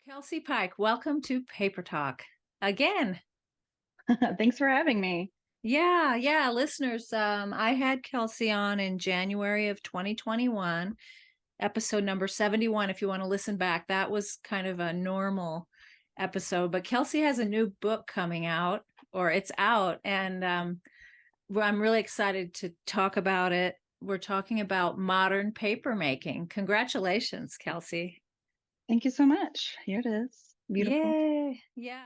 Kelsey Pike, welcome to Paper Talk again. Thanks for having me. Yeah, listeners. I had Kelsey on in January of 2021, episode number 71. If you want to listen back, that was kind of a normal episode. But Kelsey has a new book coming out, or it's out, and I'm really excited to talk about it. We're talking about modern paper making. Congratulations, Kelsey. Thank you so much. Here it is. Beautiful. Yay. Yeah.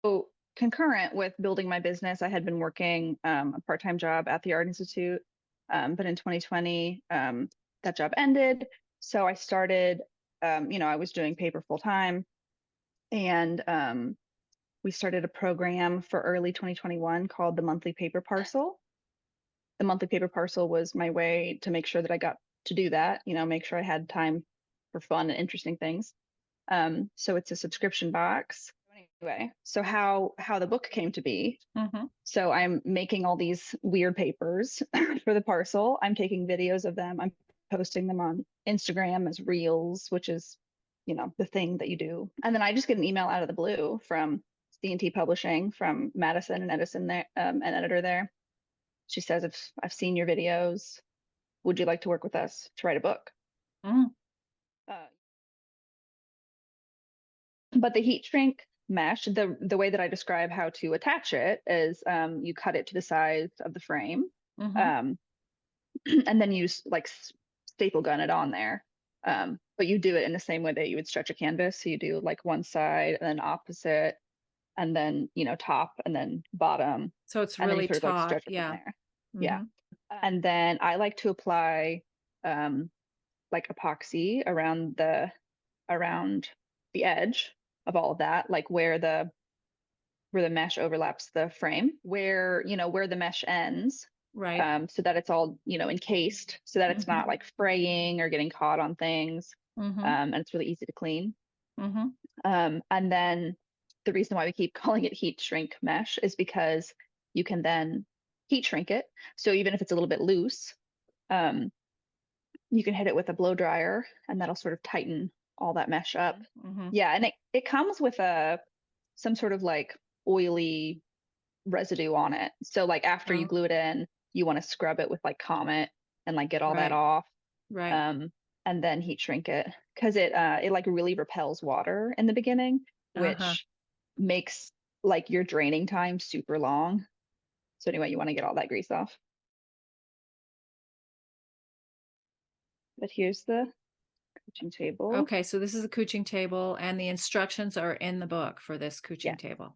So, concurrent with building my business, I had been working a part-time job at the Art Institute. But in 2020, that job ended. So I started, I was doing paper full time. And we started a program for early 2021 called the Monthly Paper Parcel. The Monthly Paper Parcel was my way to make sure that I got to do that, make sure I had time for fun and interesting things. So it's a subscription box. Anyway, so how the book came to be. Mm-hmm. So I'm making all these weird papers for the parcel. I'm taking videos of them. I'm posting them on Instagram as reels, which is, the thing that you do. And then I just get an email out of the blue from C&T Publishing, from Madison and Edison there, an editor there. She says, I've seen your videos. Would you like to work with us to write a book? Mm. Uh, But the heat shrink mesh, the way that I describe how to attach it is you cut it to the size of the frame, Mm-hmm. um, and then you like staple gun it on there. But you do it in the same way that you would stretch a canvas. So you do like one side and then opposite, and then top and then bottom, So it's and then you really sort of like taut. stretch it from Yeah. there. Yeah. Mm-hmm. And then I like to apply um, like epoxy around the edge of all of that, like where the mesh overlaps the frame, where the mesh ends, Right. so that it's all encased, so that it's not Mm-hmm. like fraying or getting caught on things, Mm-hmm. and it's really easy to clean. Mm-hmm. And then the reason why we keep calling it heat shrink mesh is because you can then heat shrink it. So even if it's a little bit loose, um, you can hit it with a blow dryer and that'll sort of tighten all that mesh up. Mm-hmm. Yeah, and it comes with some sort of like oily residue on it. So like after you Oh, glue it in, you want to scrub it with like Comet and like get all that right. off. Right. Um, and then heat shrink it because it like really repels water in the beginning, Uh-huh. which makes like your draining time super long. So anyway, you want to get all that grease off. But here's the coaching table. Okay, so this is a Cooching table, and the instructions are in the book for this Yeah. Cooching table.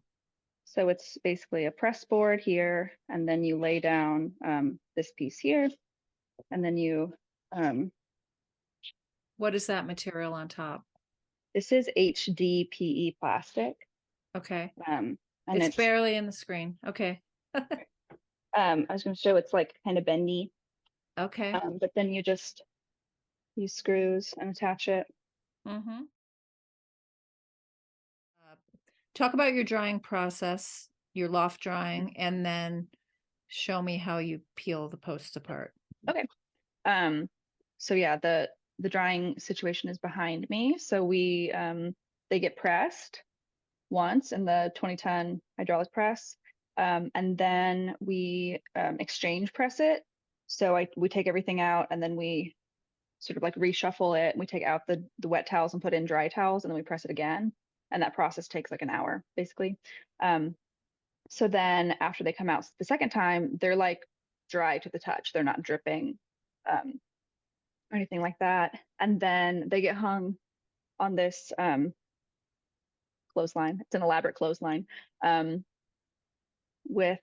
So it's basically a press board here, and then you lay down this piece here, and then um, What is that material on top? this is HDPE plastic, Okay. um, and It's it's barely in the screen. Okay. I was going to show it's like kind of bendy, Okay. but then you just use screws and attach it. Mm-hmm. Talk about your drying process, your loft drying, and then show me how you peel the posts apart. Okay. Um, so yeah, the drying situation is behind me. So they get pressed once in the 20-ton hydraulic press. And then we exchange press it. So we take everything out and then we sort of like reshuffle it. We take out the wet towels and put in dry towels and then we press it again. And that process takes like an hour, basically. Um, so then after they come out the second time, they're like dry to the touch. They're not dripping or anything like that. And then they get hung on this clothesline. It's an elaborate clothesline um, with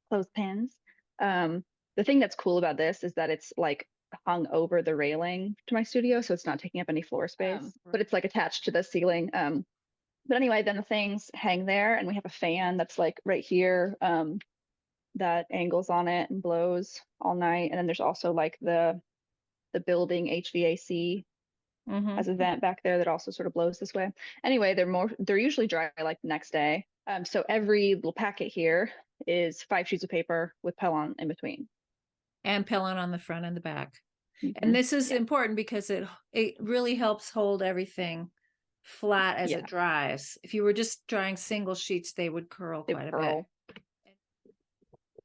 clothespins. The thing that's cool about this is that it's like hung over the railing to my studio, so it's not taking up any floor space, but it's like attached to the ceiling. But anyway, then the things hang there, and we have a fan that's like right here that angles on it and blows all night. And then there's also like the building HVAC Mm-hmm. has a vent back there that also sort of blows this way. Anyway, they're usually dry like the next day. So every little packet here is 5 sheets of paper with Pellon in between. And Pellon on the front and the back. And this is Yeah. important because it really helps hold everything flat as Yeah. it dries. If you were just drying single sheets, they would curl They quite a bit. curl.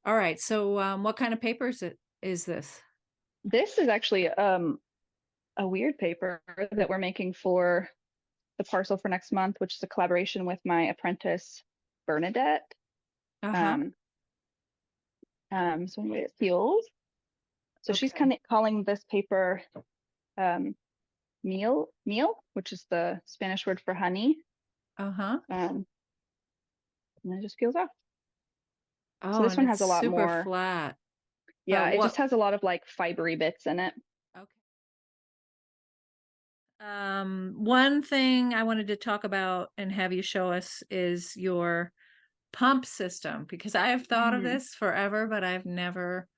All right. So what kind of paper is this? This is actually a weird paper that we're making for the parcel for next month, which is a collaboration with my apprentice Bernadette. Uh-huh. Um, so anyway, it peels. So she's Okay. kind of calling this paper um, meal, which is the Spanish word for honey. Uh-huh. And it just peels off. So Oh, this and one it's has a lot super more. flat. Yeah, But it just what has a lot of like fibery bits in it. okay. One thing I wanted to talk about and have you show us is your pump system because I have thought of Mm, this forever, but I've never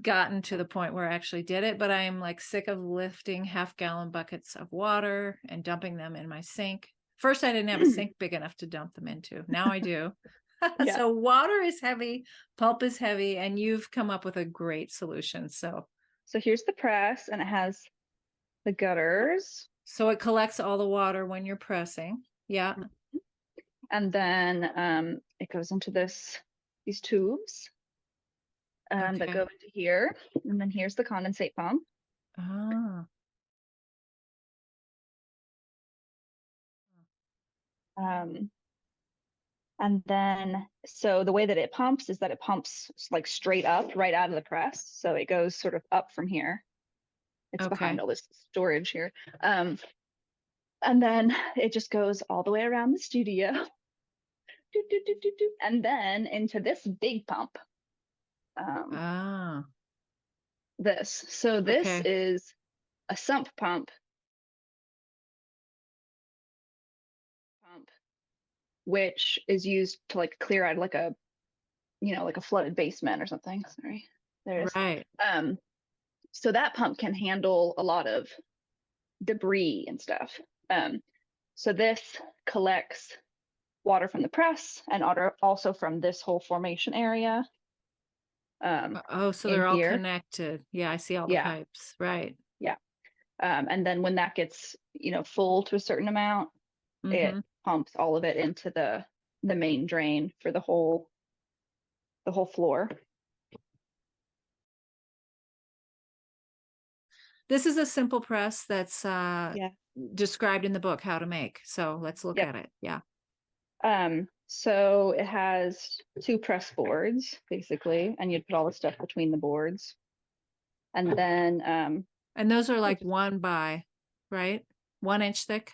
gotten to the point where I actually did it. But I'm like sick of lifting half-gallon buckets of water and dumping them in my sink. First, I didn't have a sink big enough to dump them into. Now I do. yeah. So water is heavy, pulp is heavy, and you've come up with a great solution. So here's the press, and it has the gutters, So it collects all the water when you're pressing. Yeah. and then it goes into these tubes that go Okay. into here, and then here's the condensate pump. Ah, Um, and then, so the way that it pumps is that it pumps like straight up right out of the press. So it goes sort of up from here. It's behind okay. all this storage here. Um, and then it just goes all the way around the studio, and then into this big pump. Um, Ah, this. So this okay. is a sump pump, which is used to like clear out like a, like a flooded basement or something. Sorry, there it is. Right. Um, so that pump can handle a lot of debris and stuff. Um, so this collects water from the press and also from this whole formation area Oh, so in they're all here. connected. Yeah, I see all the Yeah, pipes. Right. yeah. And then when that gets, full to a certain amount, it Mm-hmm. pumps all of it into the main drain for the whole floor. This is a simple press that's Yeah. described in the book how to make. So let's look Yep. at it. Yeah. So it has two press boards basically, and you'd put all the stuff between the boards, and then And those are you like just 1 by, right? 1 inch thick.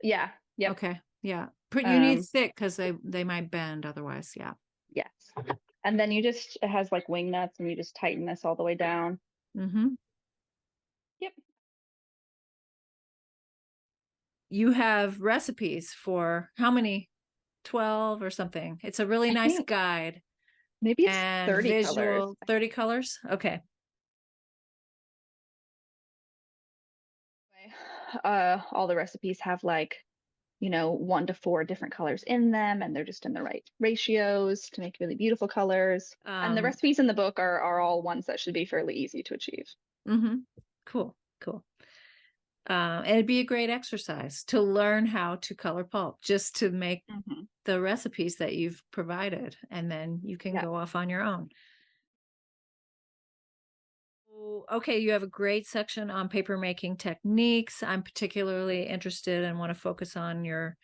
yeah, yep. Okay. Yeah. But you need Um, thick because they might bend otherwise. Yeah. yes, and then it has like wing nuts, and you just tighten this all the way down. Mm-hmm. Yep. You have recipes for how many? 12 or something. It's a really I nice think guide maybe it's and 30 colors. visual 30 colors. Okay. All the recipes have like 1 to 4 different colors in them, and they're just in the right ratios to make really beautiful colors. And the Um, recipes in the book are all ones that should be fairly easy to achieve. mm-hmm. Cool. Cool. And it'd be a great exercise to learn how to color pulp just to make Hmm. the recipes that you've provided, and then you can Yeah. go off on your own. Okay, you have a great section on paper making techniques. I'm particularly interested and want to focus on your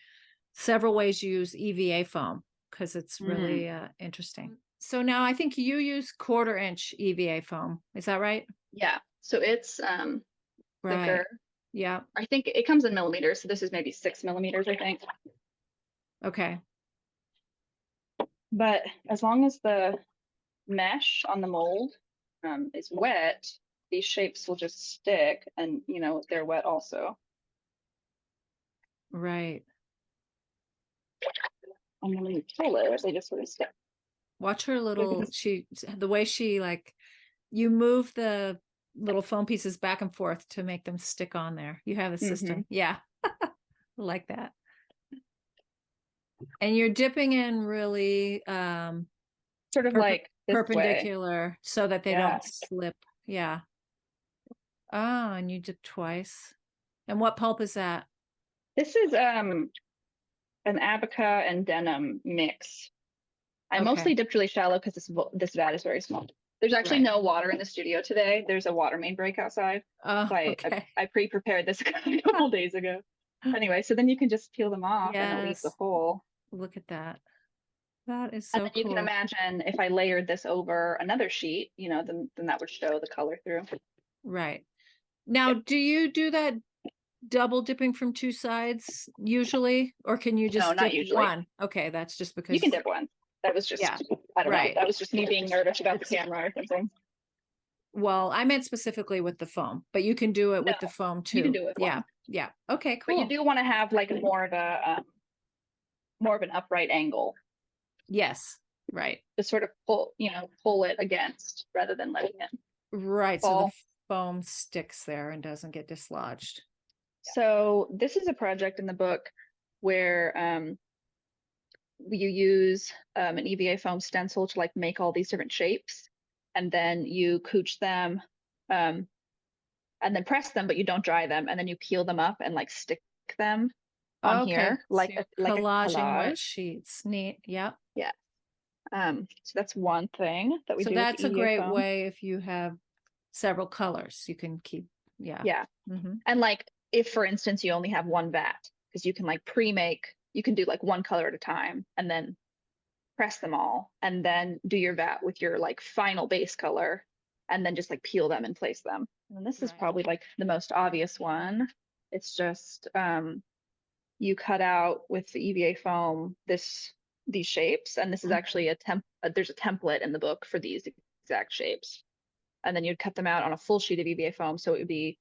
several ways you use EVA foam because it's Mm, really interesting. So now I think you use 1/4 inch EVA foam. Is that right? yeah. So it's thicker. Right. Yeah. I think it comes in millimeters, so this is maybe 6 millimeters, I think. Okay. But as long as the mesh on the mold is wet, these shapes will just stick, and they're wet also. Right. And then when you pull it, they just sort of stick. Watch her So little, the way she like, you move the little foam pieces back and forth to make them stick on there. You have a Mm-hmm. system. Yeah. Like that. And you're dipping in really Sort of like this way. perpendicular so that they Yeah. don't slip. Yeah. Oh, and you did twice. And what pulp is that? This is an abaca and denim mix. I Okay. mostly dipped really shallow because this vat is very small. There's actually Right. no water in the studio today. There's a water main break outside. Oh, So okay. I pre-prepared this a couple days ago. Anyway, so then you can just peel them off and it leaves the Yes. hole. Look at that. That is And so then you can cool. imagine if I layered this over another sheet, then that would show the color through. Right. Now, Yep. do you do that double dipping from two sides usually, or can you No, just not dip usually. one? Okay, that's just You can because, dip one. That was yeah, just, I don't know. right. That was just me being nervous about the camera or something. Well, I meant specifically with the foam, but you can do it No, with the foam you can too. do it with Yeah. one. Yeah. Okay, But you cool. do want to have like more of an upright angle Yes. Right. to sort of pull it against rather than letting it Right. So the fall. foam sticks there and doesn't get dislodged. So this is a project in the book where you use an EVA foam stencil to like make all these different shapes, and then you cooch them, um, and then press them, but you don't dry them, and then you peel them up and like stick them on Okay. here So like you're a collaging wet collage. sheets. Neat. Yep. Yeah. So that's one thing that we So do with that's the a EVA great foam. way if you have several colors, you can keep, yeah. Yeah. Hmm. And like if for instance you only have one vat, because you can like pre-make, you can do like one color at a time and then press them all and then do your vat with your like final base color and then just like peel them and place them. And this is Right. probably like the most obvious one. It's just you cut out with the EVA foam these shapes, and this is Mhm. actually there's a template in the book for these exact shapes. And then you'd cut them out on a full sheet of EVA foam, so it would be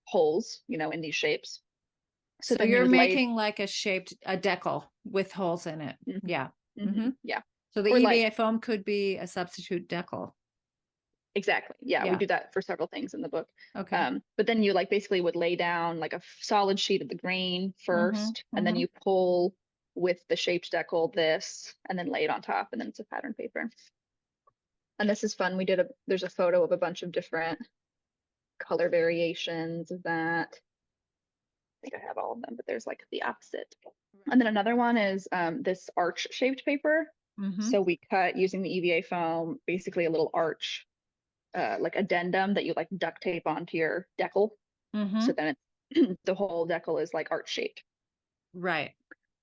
holes, in these shapes. So So then you you're would lay. making like a decal with holes in it. Yeah. Hmm. Yeah. So the Or like EVA foam could be a substitute decal. exactly. Yeah, we Yeah. do that for several things in the book. Okay. But then you like basically would lay down like a solid sheet of the grain Hmm. first, and then Hmm. you pull with the shaped decal this, and then lay it on top, and then it's a pattern paper. And this is fun. There's a photo of a bunch of different color variations of that. I think I have all of them, but there's like the opposite. And then another one is this arch shaped paper. Hmm. So we cut using the EVA foam, basically a little arch, like addendum that you like duct tape onto your decal. So Hmm. then the whole decal is like arch shaped. Right.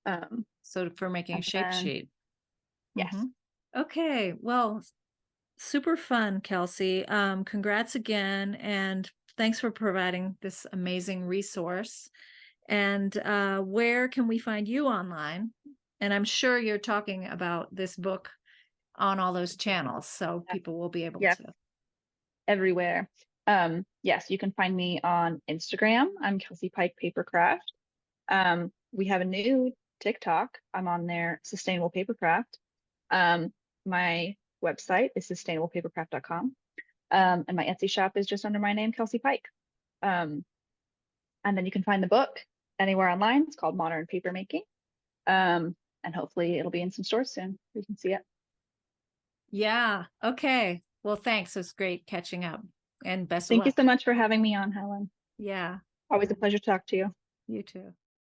Um, So for making a and shape then sheet. yes, Hmm. Okay. Well, super fun, Kelsey. Congrats again. And thanks for providing this amazing resource. And where can we find you online? And I'm sure you're talking about this book on all those channels, so yeah, people will be able yes, to. everywhere. Yes, you can find me on Instagram. I'm Kelsey Pike Papercraft. We have a new TikTok. I'm on there, Sustainable Papercraft. My website is sustainablepapercraft.com. And my Etsy shop is just under my name, Kelsey Pike. Um, and then you can find the book anywhere online. It's called Modern Papermaking. And hopefully it'll be in some stores soon. You can see it. Yeah. Okay. Well, thanks. It was great catching up and best of Thank you luck. so much for having me on, Helen. Yeah. Always a pleasure to talk to you. You too.